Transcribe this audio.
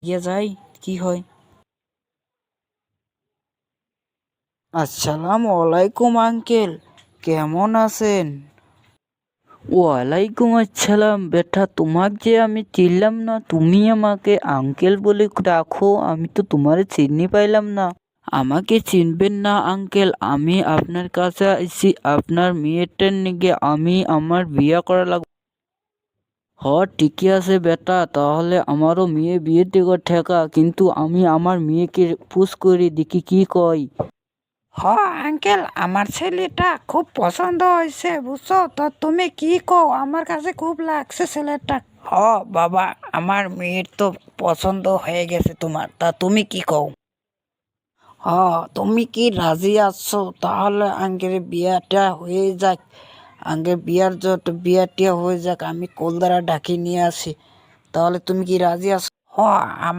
গিয়ে যাই কি হয়। আসসালামু আলাইকুম আঙ্কেল, কেমন আছেন? ওয়ালাইকুম আসসালাম বেটা, তোমাকে যে আমি চিনলাম না, তুমি আমাকে আঙ্কেল বলে ডাকো, আমি তো তোমারে চিনি পাইলাম না। আমাকে চিনবেন না আঙ্কেল, আমি আপনার কাছে আইছি আপনার মেয়েটার নিগে, আমি আমার বিয়ে করা লাগবে। হ, ঠিকই আছে বেটা, তাহলে আমারও মেয়ে বিয়ে দিকে ঠেকা, কিন্তু আমি আমার মেয়েকে পুশ করি দেখি কি কয়। হ আঙ্কেল, আমার ছেলেটা খুব পছন্দ হয়েছে বুঝছো তো, তুমি কি কও? আমার কাছে খুব লাগছে ছেলেটা। হ বাবা, আমার মেয়ের তো পছন্দ হয়ে গেছে তোমার, তা তুমি কি কও? হ, তুমি কি রাজি আছো? তাহলে আঙ্কেল বিয়াটা হয়ে যাক, আঙ্কেল বিয়াটিয়া হয়ে যাক, আমি কলদারা ডাকি নিয়ে আসি। তাহলে তুমি কি রাজি আছো? হ।